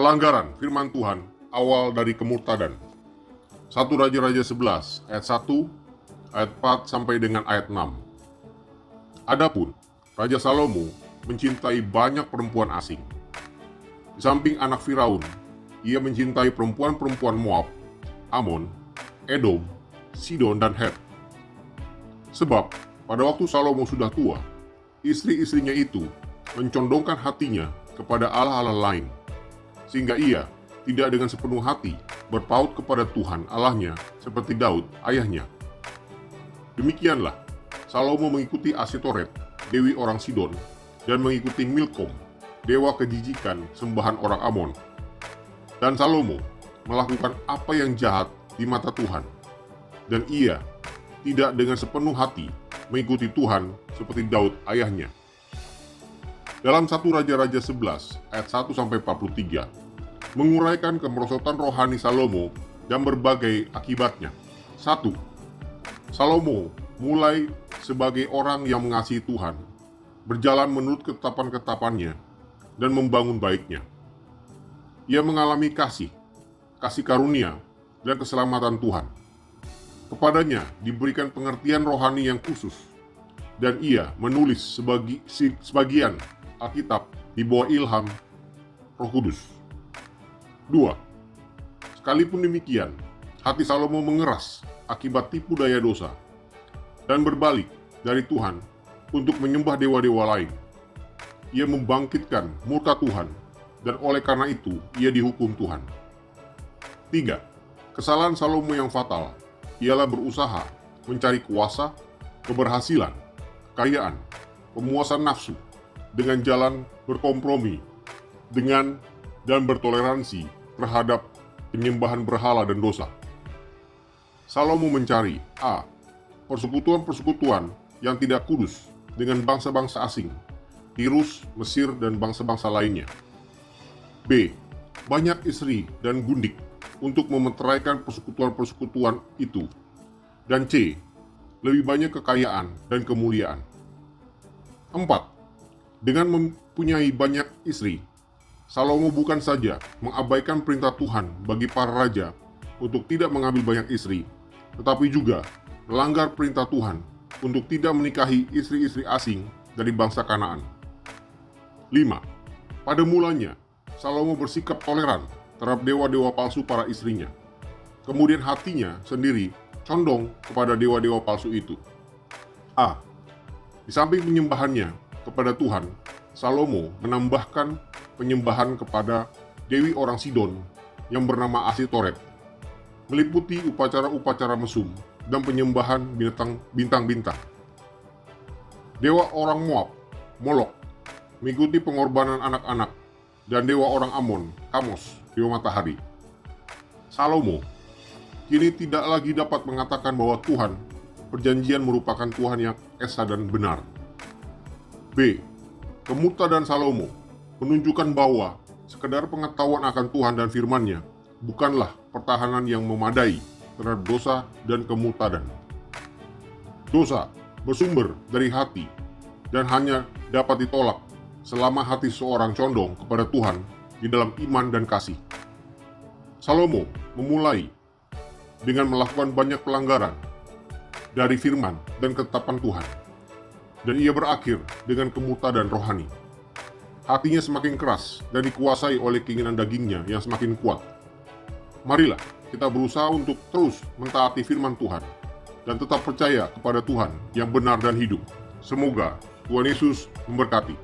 Pelanggaran firman Tuhan awal dari kemurtadan. 1 Raja-Raja 11 ayat 1, ayat 4 sampai dengan ayat 6. Adapun Raja Salomo mencintai banyak perempuan asing. Di samping anak Firaun, ia mencintai perempuan-perempuan Moab, Amon, Edom, Sidon, dan Het. Sebab pada waktu Salomo sudah tua, istri-istrinya itu mencondongkan hatinya kepada allah-allah lain, sehingga ia tidak dengan sepenuh hati berpaut kepada Tuhan Allahnya seperti Daud ayahnya. Demikianlah Salomo mengikuti Asitoret, dewi orang Sidon, dan mengikuti Milkom, dewa kejijikan sembahan orang Amon. Dan Salomo melakukan apa yang jahat di mata Tuhan, dan ia tidak dengan sepenuh hati mengikuti Tuhan seperti Daud ayahnya. Dalam 1 Raja-Raja 11 ayat 1-43 menguraikan kemerosotan rohani Salomo dan berbagai akibatnya. 1. Salomo mulai sebagai orang yang mengasihi Tuhan, berjalan menurut ketetapan-ketetapannya, dan membangun baiknya. Ia mengalami kasih karunia, dan keselamatan Tuhan. Kepadanya diberikan pengertian rohani yang khusus, dan ia menulis sebagian Alkitab di bawah ilham Roh Kudus. 2. Sekalipun demikian, hati Salomo mengeras akibat tipu daya dosa, dan berbalik dari Tuhan untuk menyembah dewa-dewa lain. Ia membangkitkan murka Tuhan, dan oleh karena itu ia dihukum Tuhan. 3. Kesalahan Salomo yang fatal ialah berusaha mencari kuasa, keberhasilan, kekayaan, pemuasan nafsu dengan jalan berkompromi dengan dan bertoleransi terhadap penyembahan berhala dan dosa. Salomo mencari a. persekutuan-persekutuan yang tidak kudus dengan bangsa-bangsa asing, Tirus, Mesir, dan bangsa-bangsa lainnya. B. Banyak istri dan gundik untuk memeteraikan persekutuan-persekutuan itu. Dan C. Lebih banyak kekayaan dan kemuliaan. 4. Dengan mempunyai banyak istri, Salomo bukan saja mengabaikan perintah Tuhan bagi para raja untuk tidak mengambil banyak istri, tetapi juga melanggar perintah Tuhan untuk tidak menikahi istri-istri asing dari bangsa Kanaan. 5. Pada mulanya, Salomo bersikap toleran terhadap dewa-dewa palsu para istrinya. Kemudian hatinya sendiri condong kepada dewa-dewa palsu itu. A. Di samping penyembahannya kepada Tuhan, Salomo menambahkan penyembahan kepada dewi orang Sidon yang bernama Asitoret, meliputi upacara-upacara mesum dan penyembahan bintang-bintang. Dewa orang Moab, Molok, mengikuti pengorbanan anak-anak, dan dewa orang Amon, Kamos, dewa matahari. Salomo kini tidak lagi dapat mengatakan bahwa Tuhan perjanjian merupakan Tuhan yang esa dan benar. B. Kemurtadan Salomo menunjukkan bahwa sekedar pengetahuan akan Tuhan dan firman-Nya bukanlah pertahanan yang memadai terhadap dosa dan kemurtadan. Dosa bersumber dari hati dan hanya dapat ditolak selama hati seorang condong kepada Tuhan di dalam iman dan kasih. Salomo memulai dengan melakukan banyak pelanggaran dari firman dan ketetapan Tuhan, dan ia berakhir dengan kemurtadan rohani. Hatinya semakin keras dan dikuasai oleh keinginan dagingnya yang semakin kuat. Marilah kita berusaha untuk terus mentaati firman Tuhan dan tetap percaya kepada Tuhan yang benar dan hidup. Semoga Tuhan Yesus memberkati.